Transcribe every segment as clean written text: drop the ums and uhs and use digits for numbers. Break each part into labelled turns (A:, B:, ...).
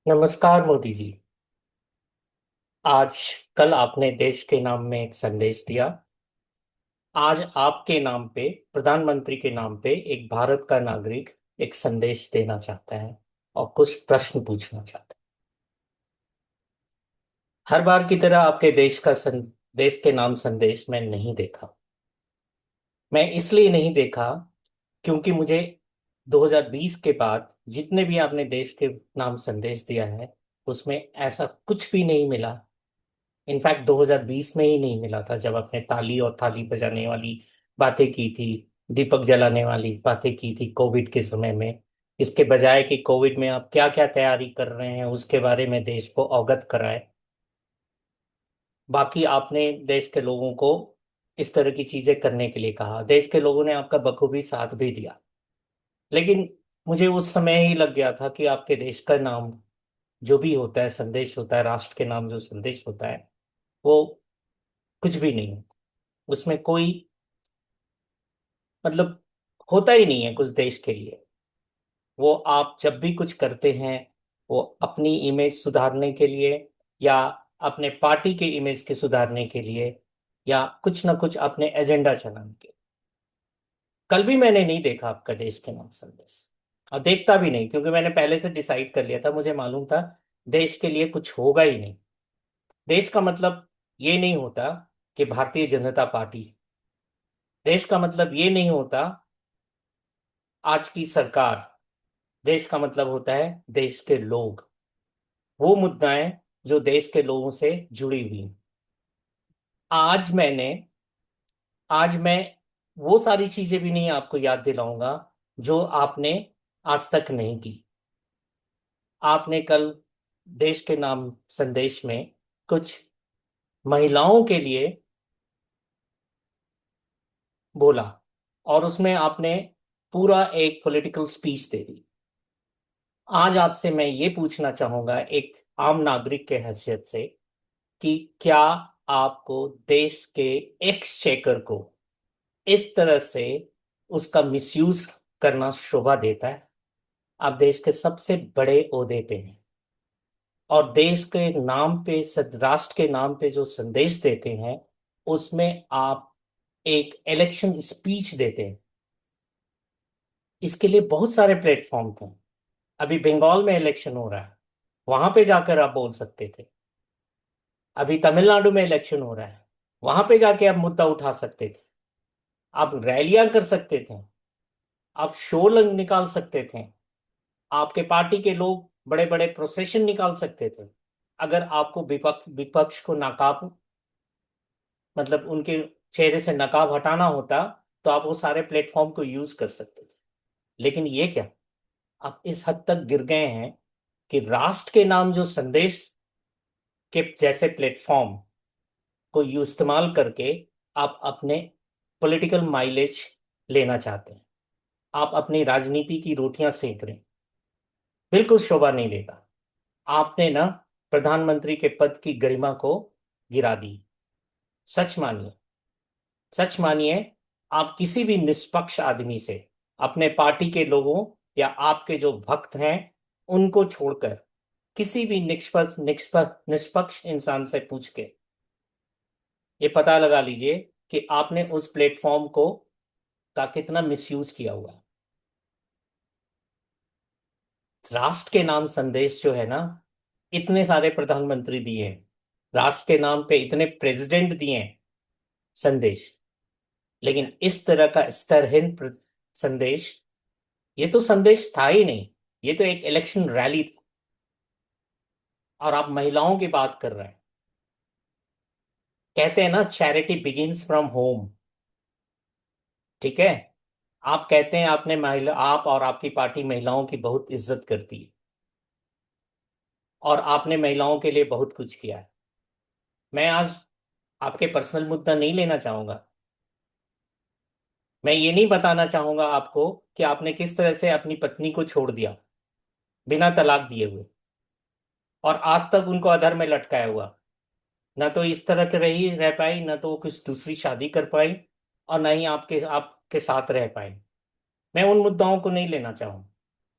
A: नमस्कार मोदी जी। आज कल आपने देश के नाम में एक संदेश दिया। आज आपके नाम पे, प्रधानमंत्री के नाम पे, एक भारत का नागरिक एक संदेश देना चाहता है और कुछ प्रश्न पूछना चाहता है। हर बार की तरह आपके देश के नाम संदेश मैं नहीं देखा। मैं इसलिए नहीं देखा क्योंकि मुझे 2020 के बाद जितने भी आपने देश के नाम संदेश दिया है उसमें ऐसा कुछ भी नहीं मिला। इनफैक्ट 2020 में ही नहीं मिला था जब आपने ताली और थाली बजाने वाली बातें की थी, दीपक जलाने वाली बातें की थी कोविड के समय में। इसके बजाय कि कोविड में आप क्या क्या तैयारी कर रहे हैं उसके बारे में देश को अवगत कराएं। बाकी आपने देश के लोगों को इस तरह की चीजें करने के लिए कहा, देश के लोगों ने आपका बखूबी साथ भी दिया। लेकिन मुझे उस समय ही लग गया था कि आपके देश का नाम जो भी होता है, संदेश होता है, राष्ट्र के नाम जो संदेश होता है, वो कुछ भी नहीं होता। उसमें कोई मतलब होता ही नहीं है कुछ देश के लिए। वो आप जब भी कुछ करते हैं वो अपनी इमेज सुधारने के लिए, या अपने पार्टी के इमेज के सुधारने के लिए, या कुछ ना कुछ अपने एजेंडा चलाने के लिए। कल भी मैंने नहीं देखा आपका देश के नाम संदेश, और देखता भी नहीं क्योंकि मैंने पहले से डिसाइड कर लिया था। मुझे मालूम था देश के लिए कुछ होगा ही नहीं। देश का मतलब ये नहीं होता कि भारतीय जनता पार्टी, देश का मतलब ये नहीं होता आज की सरकार। देश का मतलब होता है देश के लोग, वो मुद्दाएं जो देश के लोगों से जुड़ी हुई हैं। आज मैंने आज मैं वो सारी चीजें भी नहीं आपको याद दिलाऊंगा जो आपने आज तक नहीं की। आपने कल देश के नाम संदेश में कुछ महिलाओं के लिए बोला, और उसमें आपने पूरा एक पॉलिटिकल स्पीच दे दी। आज आपसे मैं ये पूछना चाहूंगा एक आम नागरिक के हैसियत से कि क्या आपको देश के एक्सचेकर को इस तरह से उसका मिसयूज करना शोभा देता है? आप देश के सबसे बड़े ओहदे पे हैं और देश के नाम पे, राष्ट्र के नाम पे जो संदेश देते हैं उसमें आप एक इलेक्शन स्पीच देते हैं। इसके लिए बहुत सारे प्लेटफॉर्म थे। अभी बंगाल में इलेक्शन हो रहा है, वहां पे जाकर आप बोल सकते थे। अभी तमिलनाडु में इलेक्शन हो रहा है, वहां पे जाके आप मुद्दा उठा सकते थे। आप रैलियां कर सकते थे, आप निकाल सकते थे, आपके पार्टी के लोग बड़े बड़े प्रोसेशन निकाल सकते थे। अगर आपको विपक्ष विपक्ष को नकाब, मतलब उनके चेहरे से नकाब हटाना होता, तो आप वो सारे प्लेटफॉर्म को यूज कर सकते थे। लेकिन ये क्या, आप इस हद तक गिर गए हैं कि राष्ट्र के नाम जो संदेश के जैसे प्लेटफॉर्म को इस्तेमाल करके आप अपने पॉलिटिकल माइलेज लेना चाहते हैं। आप अपनी राजनीति की रोटियां सेक रहे हैं। बिल्कुल शोभा नहीं देता। आपने ना प्रधानमंत्री के पद की गरिमा को गिरा दी। सच मानिए, सच मानिए। आप किसी भी निष्पक्ष आदमी से, अपने पार्टी के लोगों या आपके जो भक्त हैं उनको छोड़कर, किसी भी निष्पक्ष निष्पक्ष निष्पक्ष इंसान से पूछ के ये पता लगा लीजिए कि आपने उस प्लेटफॉर्म को का कितना मिसयूज किया हुआ है। राष्ट्र के नाम संदेश जो है ना, इतने सारे प्रधानमंत्री दिए हैं, राष्ट्र के नाम पे इतने प्रेसिडेंट दिए हैं संदेश, लेकिन इस तरह का स्तरहीन संदेश, ये तो संदेश था ही नहीं। ये तो एक इलेक्शन रैली था। और आप महिलाओं की बात कर रहे हैं। कहते हैं ना, चैरिटी बिगिंस फ्रॉम होम। ठीक है, आप कहते हैं आपने महिला, आप और आपकी पार्टी महिलाओं की बहुत इज्जत करती है और आपने महिलाओं के लिए बहुत कुछ किया है। मैं आज आपके पर्सनल मुद्दा नहीं लेना चाहूंगा। मैं ये नहीं बताना चाहूंगा आपको कि आपने किस तरह से अपनी पत्नी को छोड़ दिया बिना तलाक दिए हुए, और आज तक उनको अधर में लटकाया हुआ। ना तो इस तरह के रही रह पाई, ना तो वो कुछ दूसरी शादी कर पाई, और ना ही आपके आपके साथ रह पाई। मैं उन मुद्दाओं को नहीं लेना चाहूँ।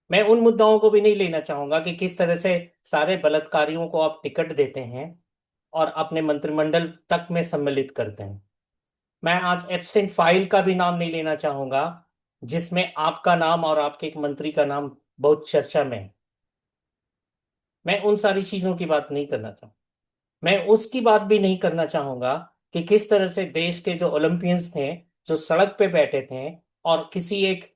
A: मैं उन मुद्दाओं को भी नहीं लेना चाहूंगा कि किस तरह से सारे बलात्कारियों को आप टिकट देते हैं और अपने मंत्रिमंडल तक में सम्मिलित करते हैं। मैं आज एप्स्टेन फाइल का भी नाम नहीं लेना चाहूंगा, जिसमें आपका नाम और आपके एक मंत्री का नाम बहुत चर्चा में है। मैं उन सारी चीजों की बात नहीं करना चाहूंगा। मैं उसकी बात भी नहीं करना चाहूंगा कि किस तरह से देश के जो ओलंपियंस थे, जो सड़क पे बैठे थे और किसी एक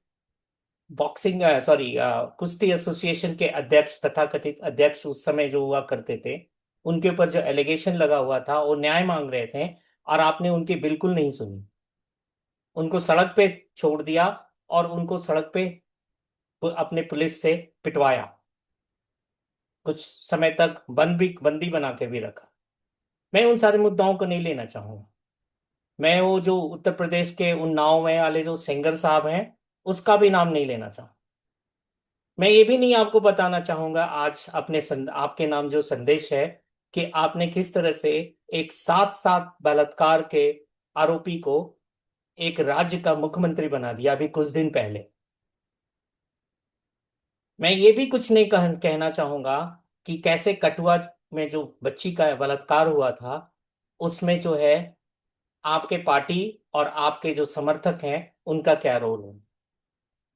A: बॉक्सिंग सॉरी कुश्ती एसोसिएशन के अध्यक्ष, तथाकथित अध्यक्ष उस समय जो हुआ करते थे, उनके ऊपर जो एलिगेशन लगा हुआ था, वो न्याय मांग रहे थे और आपने उनकी बिल्कुल नहीं सुनी। उनको सड़क पे छोड़ दिया और उनको सड़क पे अपने पुलिस से पिटवाया। कुछ समय तक बंदी बना के भी रखा। मैं उन सारे मुद्दाओं को नहीं लेना चाहूंगा। मैं वो जो उत्तर प्रदेश के उन्नाव में वाले जो सेंगर साहब हैं, उसका भी नाम नहीं लेना चाहूंगा। मैं ये भी नहीं आपको बताना चाहूंगा आज आपके नाम जो संदेश है, कि आपने किस तरह से एक साथ साथ बलात्कार के आरोपी को एक राज्य का मुख्यमंत्री बना दिया अभी कुछ दिन पहले। मैं ये भी कुछ नहीं कहना चाहूंगा कि कैसे कठुआ में जो बच्ची का बलात्कार हुआ था, उसमें जो है आपके पार्टी और आपके जो समर्थक हैं, उनका क्या रोल है।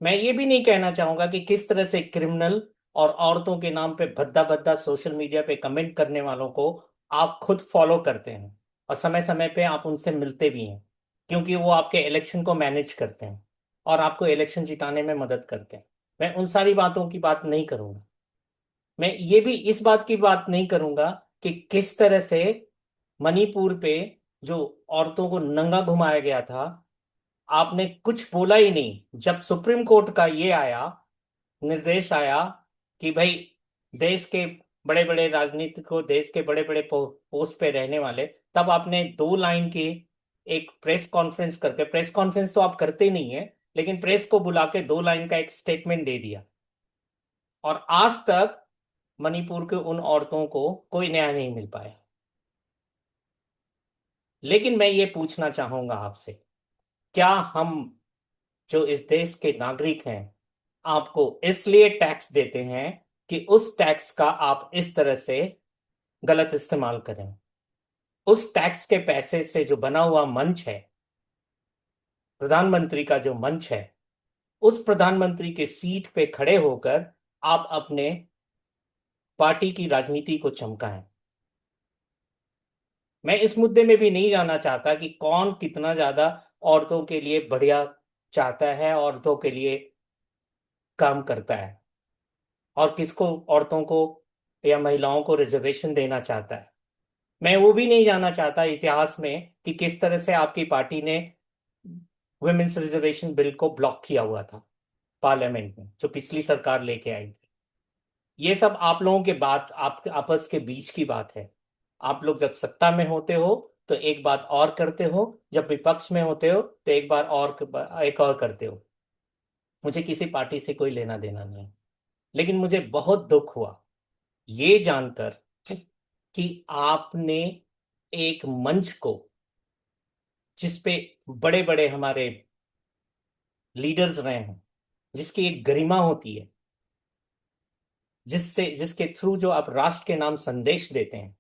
A: मैं ये भी नहीं कहना चाहूंगा कि किस तरह से क्रिमिनल और औरतों के नाम पे भद्दा भद्दा सोशल मीडिया पे कमेंट करने वालों को आप खुद फॉलो करते हैं और समय समय पे आप उनसे मिलते भी हैं, क्योंकि वो आपके इलेक्शन को मैनेज करते हैं और आपको इलेक्शन जिताने में मदद करते हैं। मैं उन सारी बातों की बात नहीं करूंगा। मैं ये भी इस बात की बात नहीं करूंगा कि किस तरह से मणिपुर पे जो औरतों को नंगा घुमाया गया था, आपने कुछ बोला ही नहीं। जब सुप्रीम कोर्ट का ये आया, निर्देश आया कि भाई देश के बड़े बड़े राजनीतिकों, देश के बड़े बड़े पोस्ट पे रहने वाले, तब आपने 2 लाइन की एक प्रेस कॉन्फ्रेंस करके, प्रेस कॉन्फ्रेंस तो आप करते ही नहीं है, लेकिन प्रेस को बुला के 2 लाइन का एक स्टेटमेंट दे दिया। और आज तक मणिपुर के उन औरतों को कोई न्याय नहीं मिल पाया। लेकिन मैं ये पूछना चाहूंगा आपसे, क्या हम जो इस देश के नागरिक हैं, आपको इसलिए टैक्स देते हैं कि उस टैक्स का आप इस तरह से गलत इस्तेमाल करें? उस टैक्स के पैसे से जो बना हुआ मंच है, प्रधानमंत्री का जो मंच है, उस प्रधानमंत्री के सीट पे खड़े होकर आप अपने पार्टी की राजनीति को चमकाएं। मैं इस मुद्दे में भी नहीं जाना चाहता कि कौन कितना ज्यादा औरतों के लिए बढ़िया चाहता है, औरतों के लिए काम करता है, और किसको, औरतों को या महिलाओं को रिजर्वेशन देना चाहता है। मैं वो भी नहीं जानना चाहता इतिहास में कि किस तरह से आपकी पार्टी ने वुमेन्स रिजर्वेशन बिल को ब्लॉक किया हुआ था पार्लियामेंट में, जो पिछली सरकार लेके आई थी। ये सब आप लोगों के बात, आप आपस के बीच की बात है। आप लोग जब सत्ता में होते हो तो एक बात और करते हो, जब विपक्ष में होते हो तो एक बार और एक और करते हो। मुझे किसी पार्टी से कोई लेना देना नहीं है, लेकिन मुझे बहुत दुख हुआ ये जानकर कि आपने एक मंच को, जिसपे बड़े बड़े हमारे लीडर्स रहे हैं, जिसकी एक गरिमा होती है, जिसके थ्रू जो आप राष्ट्र के नाम संदेश देते हैं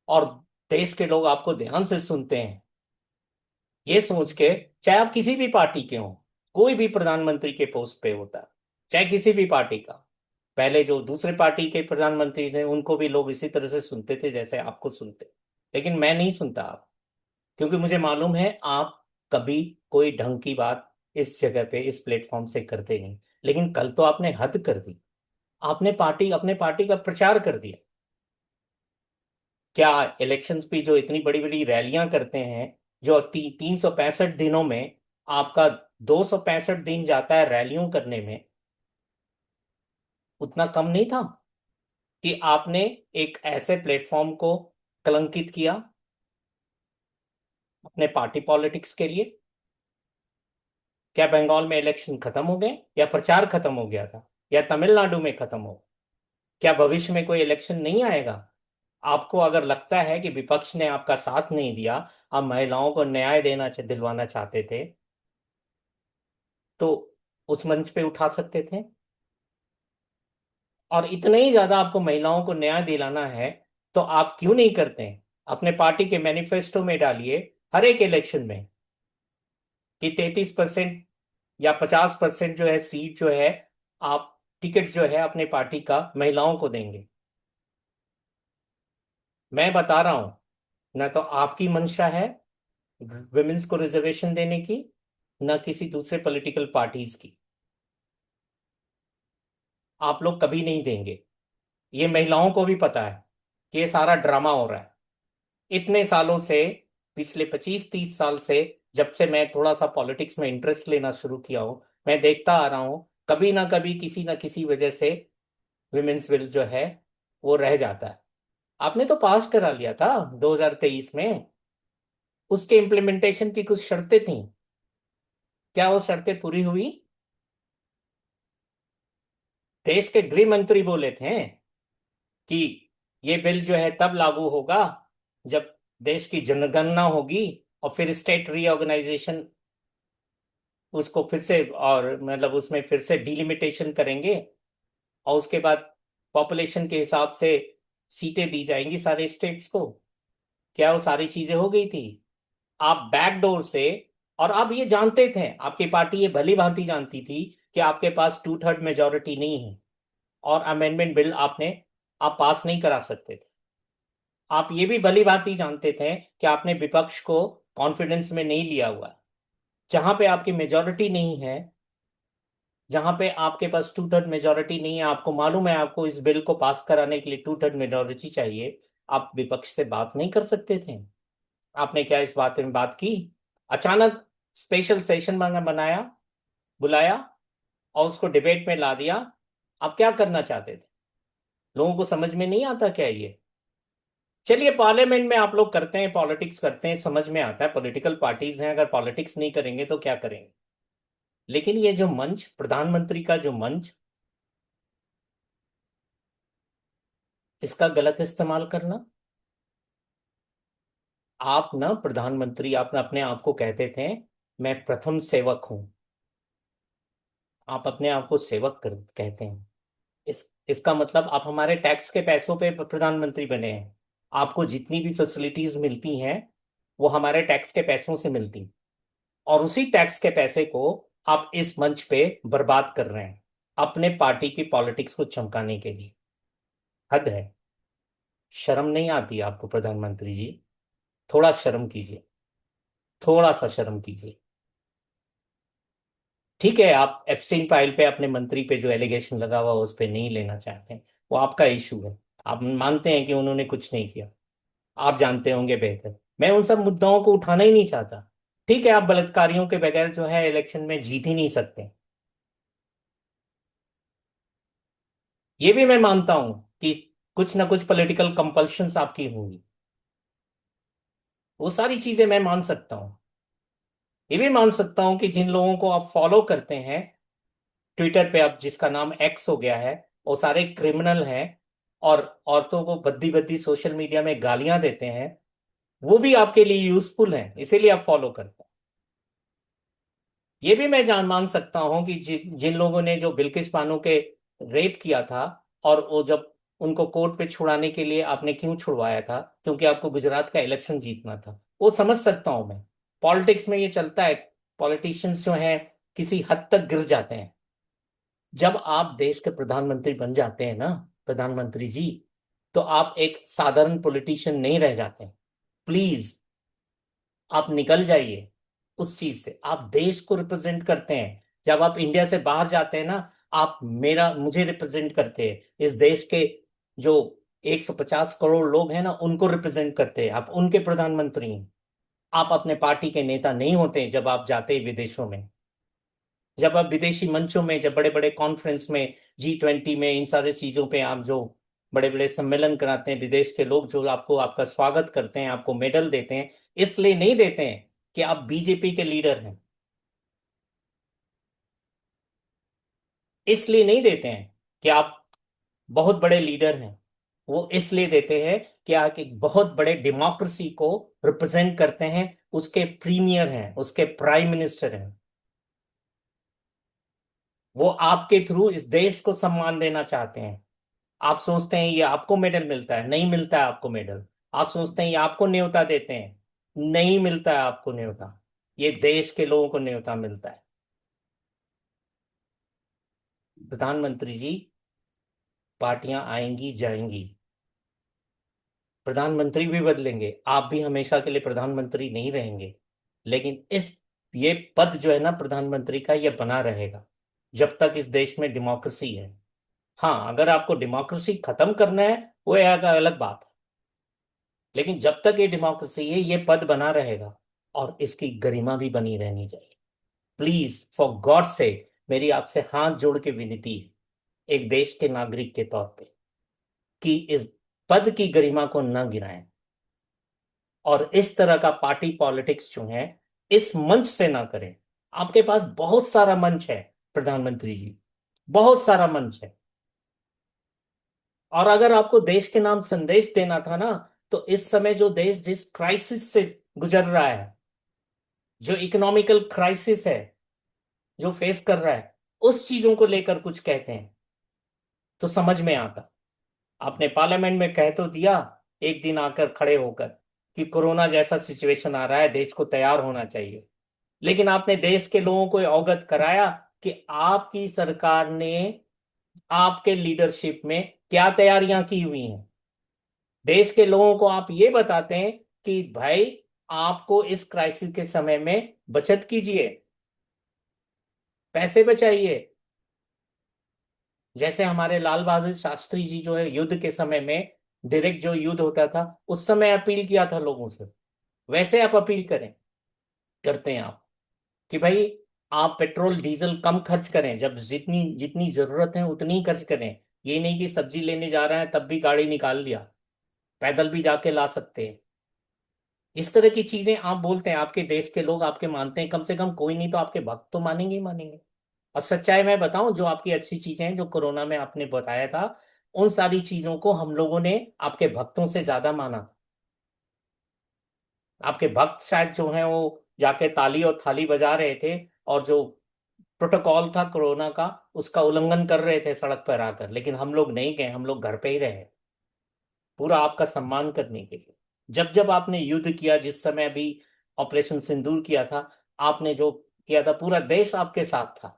A: और देश के लोग आपको ध्यान से सुनते हैं, ये सोच के, चाहे आप किसी भी पार्टी के हों, कोई भी प्रधानमंत्री के पोस्ट पे होता है, चाहे किसी भी पार्टी का। पहले जो दूसरे पार्टी के प्रधानमंत्री थे, उनको भी लोग इसी तरह से सुनते थे जैसे आपको सुनते। लेकिन मैं नहीं सुनता आप, क्योंकि मुझे मालूम है आप कभी कोई ढंग की बात इस जगह पे, इस प्लेटफॉर्म से करते नहीं। लेकिन कल तो आपने हद कर दी। आपने अपने पार्टी का प्रचार कर दिया। क्या इलेक्शंस पे जो इतनी बड़ी बड़ी रैलियां करते हैं, जो 365 दिनों में आपका 265 दिन जाता है रैलियों करने में, उतना कम नहीं था कि आपने एक ऐसे प्लेटफॉर्म को कलंकित किया अपने पार्टी पॉलिटिक्स के लिए? क्या बंगाल में इलेक्शन खत्म हो गए, या प्रचार खत्म हो गया था, या तमिलनाडु में खत्म हो? क्या भविष्य में कोई इलेक्शन नहीं आएगा? आपको अगर लगता है कि विपक्ष ने आपका साथ नहीं दिया, आप महिलाओं को न्याय दिलवाना चाहते थे, तो उस मंच पे उठा सकते थे। और इतना ही ज्यादा आपको महिलाओं को न्याय दिलाना है, तो आप क्यों नहीं करते हैं? अपने पार्टी के मैनिफेस्टो में डालिए हर एक इलेक्शन में कि 33% या 50% जो है सीट जो है, आप टिकट जो है अपने पार्टी का महिलाओं को देंगे। मैं बता रहा हूं, ना तो आपकी मंशा है विमेंस को रिजर्वेशन देने की, ना किसी दूसरे पॉलिटिकल पार्टीज की। आप लोग कभी नहीं देंगे। ये महिलाओं को भी पता है कि ये सारा ड्रामा हो रहा है इतने सालों से। पिछले 25-30 साल से, जब से मैं थोड़ा सा पॉलिटिक्स में इंटरेस्ट लेना शुरू किया हूं, मैं देखता आ रहा हूं कभी ना कभी किसी ना किसी वजह से विमेंस बिल जो है वो रह जाता है। आपने तो पास करा लिया था 2023 में। उसके इम्प्लीमेंटेशन की कुछ शर्तें थी। क्या वो शर्तें पूरी हुई? देश के गृह मंत्री बोले थे कि ये बिल जो है तब लागू होगा जब देश की जनगणना होगी, और फिर स्टेट रीऑर्गेनाइजेशन उसको फिर से, और मतलब उसमें फिर से डिलिमिटेशन करेंगे, और उसके बाद पॉपुलेशन के हिसाब से सीटें दी जाएंगी सारे स्टेट्स को। क्या वो सारी चीजें हो गई थी? आप बैकडोर से, और आप ये जानते थे, आपकी पार्टी ये भली भांति जानती थी कि आपके पास 2/3 मेजोरिटी नहीं है, और अमेंडमेंट बिल आप पास नहीं करा सकते थे। आप ये भी भली भांति जानते थे कि आपने विपक्ष को कॉन्फिडेंस में नहीं लिया हुआ। जहां पे आपकी मेजोरिटी नहीं है, जहां पे आपके पास 2/3 मेजोरिटी नहीं है, आपको मालूम है आपको इस बिल को पास कराने के लिए 2/3 मेजोरिटी चाहिए, आप विपक्ष से बात नहीं कर सकते थे? आपने क्या इस बात में बात की? अचानक स्पेशल सेशन बनाया, बुलाया, और उसको डिबेट में ला दिया। आप क्या करना चाहते थे? लोगों को समझ में नहीं आता क्या ये? चलिए, पार्लियामेंट में आप लोग करते हैं, पॉलिटिक्स करते हैं, समझ में आता है, पॉलिटिकल पार्टीज हैं, अगर पॉलिटिक्स नहीं करेंगे तो क्या करेंगे? लेकिन ये जो मंच, प्रधानमंत्री का जो मंच, इसका गलत इस्तेमाल करना। आप ना प्रधानमंत्री, आप ना अपने आप को कहते थे मैं प्रथम सेवक हूं। आप अपने आप को कहते हैं। इसका मतलब आप हमारे टैक्स के पैसों पे प्रधानमंत्री बने हैं। आपको जितनी भी फैसिलिटीज मिलती हैं वो हमारे टैक्स के पैसों से मिलती, और उसी टैक्स के पैसे को आप इस मंच पे बर्बाद कर रहे हैं अपने पार्टी की पॉलिटिक्स को चमकाने के लिए। हद है। शर्म नहीं आती आपको प्रधानमंत्री जी? थोड़ा शर्म कीजिए, थोड़ा सा शर्म कीजिए। ठीक है, आप एप्स्टीन फाइल पे अपने मंत्री पे जो एलिगेशन लगा हुआ उस पे नहीं लेना चाहते हैं, वो आपका इशू है। आप मानते हैं कि उन्होंने कुछ नहीं किया, आप जानते होंगे बेहतर। मैं उन सब मुद्दाओं को उठाना ही नहीं चाहता। ठीक है, आप बलात्कारियों के बगैर जो है इलेक्शन में जीत ही नहीं सकते। ये भी मैं मानता हूं कि कुछ ना कुछ पॉलिटिकल कंपल्शंस आपकी होंगी। वो सारी चीजें मैं मान सकता हूं। ये भी मान सकता हूं कि जिन लोगों को आप फॉलो करते हैं ट्विटर पे, अब जिसका नाम एक्स हो गया है, वो सारे क्रिमिनल हैं, और औरतों को भद्दी भद्दी सोशल मीडिया में गालियां देते हैं, वो भी आपके लिए यूजफुल हैं, इसीलिए आप फॉलो करते हैं। ये भी मैं जान मान सकता हूं कि जिन लोगों ने जो बिल्किस बानो के रेप किया था, और वो जब उनको कोर्ट पे छुड़ाने के लिए आपने क्यों छुड़वाया था? क्योंकि आपको गुजरात का इलेक्शन जीतना था। वो समझ सकता हूं मैं। पॉलिटिक्स में ये चलता है, पॉलिटिशियंस जो हैं किसी हद तक गिर जाते हैं। जब आप देश के प्रधानमंत्री बन जाते हैं ना प्रधानमंत्री जी, तो आप एक साधारण पॉलिटिशियन नहीं रह जाते। प्लीज, आप निकल जाइए उस चीज से। आप देश को रिप्रेजेंट करते हैं। जब आप इंडिया से बाहर जाते हैं ना, आप मुझे रिप्रेजेंट करते हैं। इस देश के जो 150 करोड़ लोग हैं ना, उनको रिप्रेजेंट करते हैं। आप उनके प्रधानमंत्री हैं। आप अपने पार्टी के नेता नहीं होते जब आप जाते हैं विदेशों में। जब आप विदेशी मंचों में, जब बड़े बड़े कॉन्फ्रेंस में, G20 में, इन सारी चीजों पे आप जो बड़े बड़े सम्मेलन कराते हैं, विदेश के लोग जो आपको, आपका स्वागत करते हैं, आपको मेडल देते हैं, इसलिए नहीं देते हैं कि आप बीजेपी के लीडर हैं। इसलिए नहीं देते हैं कि आप बहुत बड़े लीडर हैं। वो इसलिए देते हैं कि आप एक बहुत बड़े डेमोक्रेसी को रिप्रेजेंट करते हैं, उसके प्रीमियर हैं, उसके प्राइम मिनिस्टर हैं। वो आपके थ्रू इस देश को सम्मान देना चाहते हैं। आप सोचते हैं ये आपको मेडल मिलता है, नहीं मिलता है आपको मेडल। आप सोचते हैं ये आपको न्योता देते हैं, नहीं मिलता है आपको न्योता। ये देश के लोगों को न्योता मिलता है। प्रधानमंत्री जी, पार्टियां आएंगी जाएंगी, प्रधानमंत्री भी बदलेंगे, आप भी हमेशा के लिए प्रधानमंत्री नहीं रहेंगे। लेकिन इस ये पद जो है ना प्रधानमंत्री का, ये बना रहेगा जब तक इस देश में डेमोक्रेसी है। हाँ, अगर आपको डेमोक्रेसी खत्म करना है, वो एक अलग बात है। लेकिन जब तक ये डेमोक्रेसी है, ये पद बना रहेगा और इसकी गरिमा भी बनी रहनी चाहिए। प्लीज फॉर गॉड से, मेरी आपसे हाथ जोड़ के विनती है, एक देश के नागरिक के तौर पे, कि इस पद की गरिमा को न गिराएं। और इस तरह का पार्टी पॉलिटिक्स जो है, इस मंच से ना करें। आपके पास बहुत सारा मंच है प्रधानमंत्री जी, बहुत सारा मंच है। और अगर आपको देश के नाम संदेश देना था ना, तो इस समय जो देश जिस क्राइसिस से गुजर रहा है, जो इकोनॉमिकल क्राइसिस है जो फेस कर रहा है, उस चीजों को लेकर कुछ कहते हैं तो समझ में आता। आपने पार्लियामेंट में कह तो दिया, एक दिन आकर खड़े होकर, कि कोरोना जैसा सिचुएशन आ रहा है, देश को तैयार होना चाहिए। लेकिन आपने देश के लोगों को अवगत कराया कि आपकी सरकार ने, आपके लीडरशिप में क्या तैयारियां की हुई हैं। देश के लोगों को आप ये बताते हैं कि भाई, आपको इस क्राइसिस के समय में बचत कीजिए, पैसे बचाइए। जैसे हमारे लाल बहादुर शास्त्री जी जो है, युद्ध के समय में डायरेक्ट जो युद्ध होता था उस समय अपील किया था लोगों से, वैसे आप अपील करें, करते हैं आप, कि भाई आप पेट्रोल डीजल कम खर्च करें, जब जितनी जितनी जरूरत है उतनी ही खर्च करें। ये नहीं कि सब्जी लेने जा रहे हैं तब भी गाड़ी निकाल लिया, पैदल भी जाके ला सकते हैं। इस तरह की चीजें आप बोलते हैं, आपके देश के लोग आपके मानते हैं, कम से कम कोई नहीं तो आपके भक्त तो मानेंगे ही मानेंगे। और सच्चाई मैं बताऊं, जो आपकी अच्छी चीजें हैं जो कोरोना में आपने बताया था, उन सारी चीजों को हम लोगों ने आपके भक्तों से ज्यादा माना। आपके भक्त शायद जो हैं वो जाके ताली और थाली बजा रहे थे, और जो प्रोटोकॉल था कोरोना का, उसका उल्लंघन कर रहे थे सड़क पर आकर, लेकिन हम लोग नहीं गए, हम लोग घर पे ही रहे, पूरा आपका सम्मान करने के लिए। जब जब आपने युद्ध किया, जिस समय भी ऑपरेशन सिंदूर किया था, आपने जो किया था, पूरा देश आपके साथ था।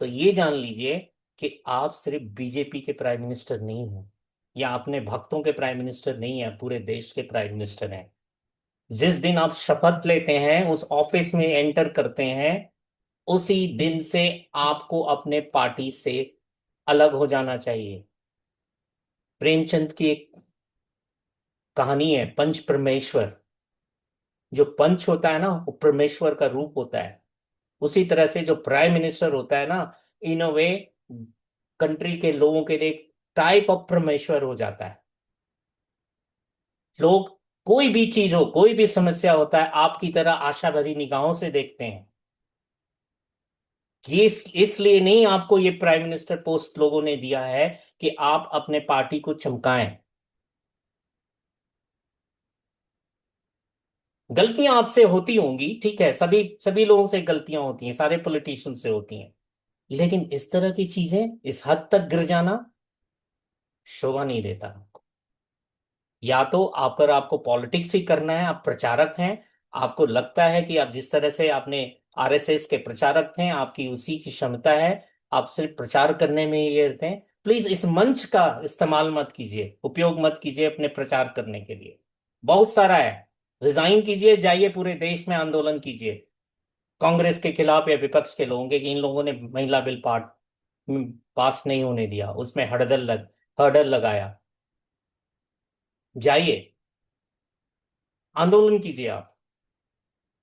A: तो ये जान लीजिए कि आप सिर्फ बीजेपी के प्राइम मिनिस्टर नहीं हो, या अपने भक्तों के प्राइम मिनिस्टर नहीं है, पूरे देश के प्राइम मिनिस्टर हैं। जिस दिन आप शपथ लेते हैं, उस ऑफिस में एंटर करते हैं, उसी दिन से आपको अपने पार्टी से अलग हो जाना चाहिए। प्रेमचंद की एक कहानी है, पंच परमेश्वर। जो पंच होता है ना, वो परमेश्वर का रूप होता है। उसी तरह से जो प्राइम मिनिस्टर होता है ना, इन अ वे कंट्री के लोगों के लिए टाइप ऑफ परमेश्वर हो जाता है। लोग, कोई भी चीज हो, कोई भी समस्या होता है, आपकी तरह आशा भरी निगाहों से देखते हैं। ये इसलिए नहीं आपको ये प्राइम मिनिस्टर पोस्ट लोगों ने दिया है कि आप अपने पार्टी को चमकाएं। गलतियां आपसे होती होंगी, ठीक है, सभी सभी लोगों से गलतियां होती हैं, सारे पॉलिटिशियन से होती हैं। लेकिन इस तरह की चीजें, इस हद तक गिर जाना शोभा नहीं देता। या तो अगर आपको पॉलिटिक्स ही करना है, आप प्रचारक हैं, आपको लगता है कि आप जिस तरह से आपने आरएसएस के प्रचारक थे, आपकी उसी की क्षमता है, आप सिर्फ प्रचार करने में ये रहते हैं, प्लीज इस मंच का इस्तेमाल मत कीजिए, उपयोग मत कीजिए अपने प्रचार करने के लिए। बहुत सारा है, रिजाइन कीजिए, जाइए पूरे देश में आंदोलन कीजिए, कांग्रेस के खिलाफ या विपक्ष के लोगों के, कि इन लोगों ने महिला बिल पास नहीं होने दिया, उसमें हर्डल लगाया। जाइए, आंदोलन कीजिए आप,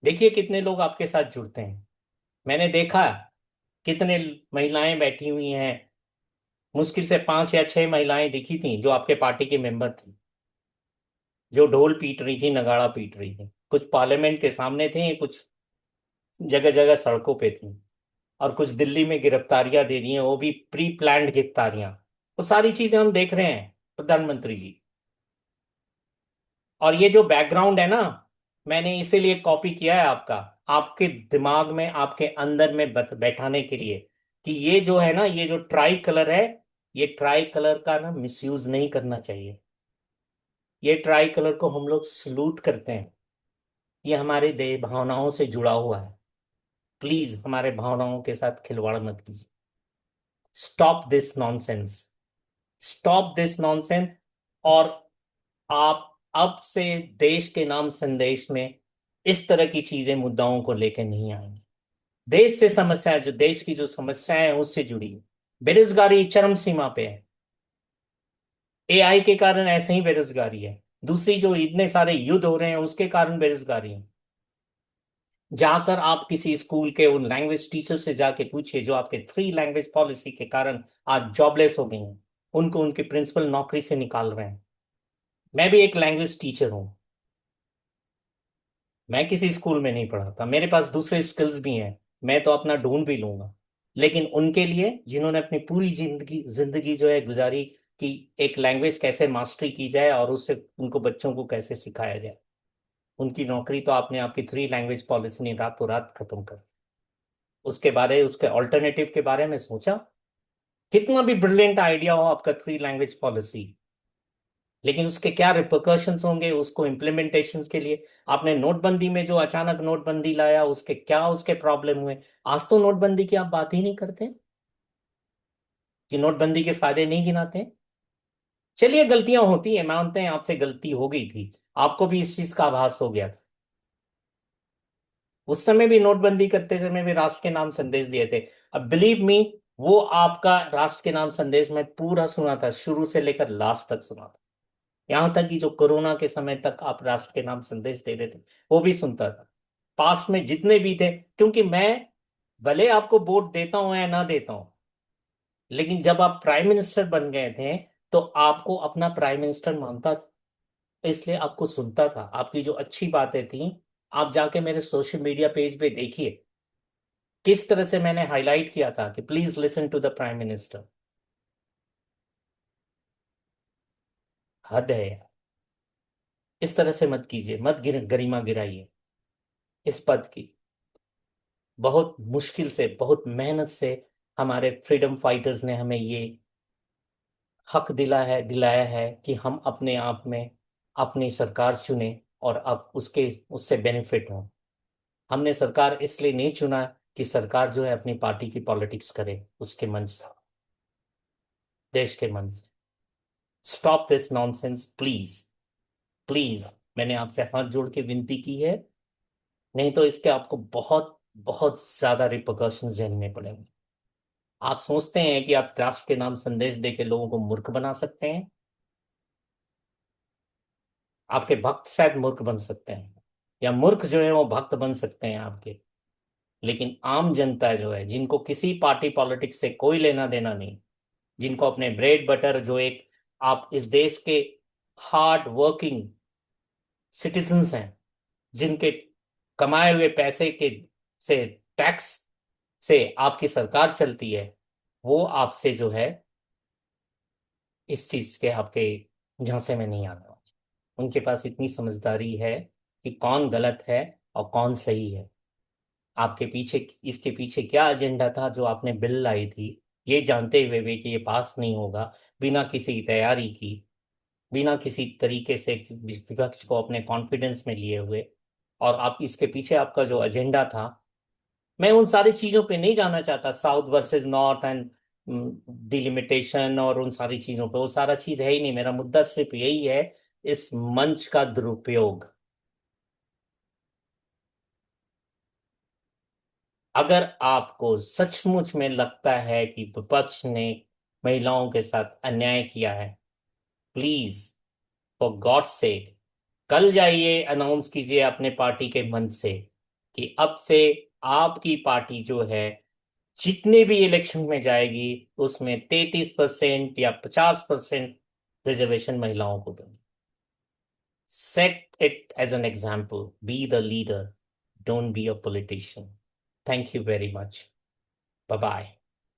A: देखिए कितने लोग आपके साथ जुड़ते हैं। मैंने देखा कितने महिलाएं बैठी हुई हैं, मुश्किल से 5 या 6 महिलाएं दिखी थी जो आपके पार्टी के मेंबर थी, जो ढोल पीट रही थी, नगाड़ा पीट रही थी। कुछ पार्लियामेंट के सामने थे, कुछ जगह जगह सड़कों पे थी, और कुछ दिल्ली में गिरफ्तारियां दे दी हैं, वो भी प्री प्लान्ड गिरफ्तारियां। वो सारी चीजें हम देख रहे हैं प्रधानमंत्री जी। और ये जो बैकग्राउंड है ना, मैंने इसीलिए कॉपी किया है आपका, आपके दिमाग में, आपके अंदर में बैठाने के लिए, कि ये जो है ना, ये जो ट्राई कलर है, ये ट्राई कलर का ना मिसयूज नहीं करना चाहिए। ये ट्राई कलर को हम लोग सलूट करते हैं। ये हमारे देह भावनाओं से जुड़ा हुआ है। प्लीज हमारे भावनाओं के साथ खिलवाड़ मत कीजिए। Stop this nonsense. Stop this nonsense. और आप अब से देश के नाम संदेश में इस तरह की चीजें, मुद्दाओं को लेकर नहीं आएंगे। देश से समस्या, जो देश की जो समस्याएं हैं उससे जुड़ी है। बेरोजगारी चरम सीमा पे है। एआई के कारण ऐसे ही बेरोजगारी है। दूसरी जो इतने सारे युद्ध हो रहे हैं उसके कारण बेरोजगारी है। जाकर आप किसी स्कूल के उन लैंग्वेज टीचर से जाके पूछिए जो आपके 3 लैंग्वेज पॉलिसी के कारण आज जॉबलेस हो गई हैं। उनको उनके प्रिंसिपल नौकरी से निकाल रहे हैं। मैं भी एक लैंग्वेज टीचर हूं। मैं किसी स्कूल में नहीं पढ़ाता, मेरे पास दूसरे स्किल्स भी हैं। मैं तो अपना ढूंढ भी लूंगा। लेकिन उनके लिए, जिन्होंने अपनी पूरी जिंदगी जिंदगी जो है गुजारी कि एक लैंग्वेज कैसे मास्टरी की जाए और उससे उनको बच्चों को कैसे सिखाया जाए, उनकी नौकरी तो आपने आपकी 3 लैंग्वेज पॉलिसी ने रातों रात खत्म कर दी। उसके ऑल्टरनेटिव के बारे में सोचा? कितना भी ब्रिलियंट आइडिया हो आपका 3 लैंग्वेज पॉलिसी, लेकिन उसके क्या रिpercussions होंगे उसको इम्प्लीमेंटेशन के लिए। आपने नोटबंदी में जो अचानक नोटबंदी लाया, उसके क्या उसके प्रॉब्लम हुए? आज तो नोटबंदी की आप बात ही नहीं करते, कि नोटबंदी के फायदे नहीं गिनाते। चलिए, गलतियां होती है, मानते हैं आपसे गलती हो गई थी। आपको भी इस चीज का आभास हो गया था। उस समय भी नोटबंदी करते समय भी राष्ट्र के नाम संदेश दिए थे। अब बिलीव मी, वो आपका राष्ट्र के नाम संदेश मैं पूरा सुना था, शुरू से लेकर लास्ट तक सुना था। यहां तक कि जो कोरोना के समय तक आप राष्ट्र के नाम संदेश दे रहे थे, वो भी सुनता था। पास में जितने भी थे, क्योंकि मैं भले आपको वोट देता हूं या ना देता हूं, लेकिन जब आप प्राइम मिनिस्टर बन गए थे तो आपको अपना प्राइम मिनिस्टर मानता था। इसलिए आपको सुनता था, आपकी जो अच्छी बातें थी। आप जाके मेरे सोशल मीडिया पेज पे देखिए किस तरह से मैंने हाईलाइट किया था कि please listen to the prime minister. हद है यार। इस तरह से मत कीजिए, मत गरिमा गिराइए इस पद की। बहुत मुश्किल से, बहुत मेहनत से हमारे फ्रीडम फाइटर्स ने हमें ये हक दिलाया है कि हम अपने आप में अपनी सरकार चुने और अब उसके उससे बेनिफिट हो। हमने सरकार इसलिए नहीं चुना कि सरकार जो है अपनी पार्टी की पॉलिटिक्स करे उसके मंच से, देश के मंच से। Stop this nonsense please. Please, मैंने आपसे हाथ जोड़ के विनती की है। नहीं तो इसके आपको बहुत बहुत ज्यादा रिpercussions झेलने पड़ेंगे। आप सोचते हैं कि आप राष्ट्र के नाम संदेश देके लोगों को मूर्ख बना सकते हैं? आपके भक्त शायद मूर्ख बन सकते हैं, या मूर्ख जो है वो भक्त बन सकते हैं आपके। लेकिन आम जनता जो है, जिनको किसी पार्टी पॉलिटिक्स से कोई लेना देना नहीं, जिनको अपने ब्रेड बटर, जो एक आप इस देश के हार्ड वर्किंग सिटीजन्स हैं, जिनके कमाए हुए पैसे के से, टैक्स से आपकी सरकार चलती है, वो आपसे जो है इस चीज के आपके झांसे में नहीं आना। उनके पास इतनी समझदारी है कि कौन गलत है और कौन सही है। आपके पीछे, इसके पीछे क्या एजेंडा था जो आपने बिल लाई थी, ये जानते हुए भी कि ये पास नहीं होगा, बिना किसी तैयारी की, बिना किसी तरीके से विपक्ष को अपने कॉन्फिडेंस में लिए हुए। और आप इसके पीछे आपका जो एजेंडा था, मैं उन सारी चीजों पे नहीं जाना चाहता, south versus north and delimitation और उन सारी चीजों पे, वो सारा चीज है ही नहीं। मेरा मुद्दा सिर्फ यही है, इस मंच का दुरुपयोग। अगर आपको सचमुच में लगता है कि विपक्ष ने महिलाओं के साथ अन्याय किया है, प्लीज, फॉर गॉड सेक, कल जाइए अनाउंस कीजिए अपने पार्टी के मंच से कि अब से आपकी पार्टी जो है जितने भी इलेक्शन में जाएगी उसमें 33% या 50% रिजर्वेशन महिलाओं को देंगे। Set it as an example, be the leader, don't be a politician. Thank you very much. Bye bye.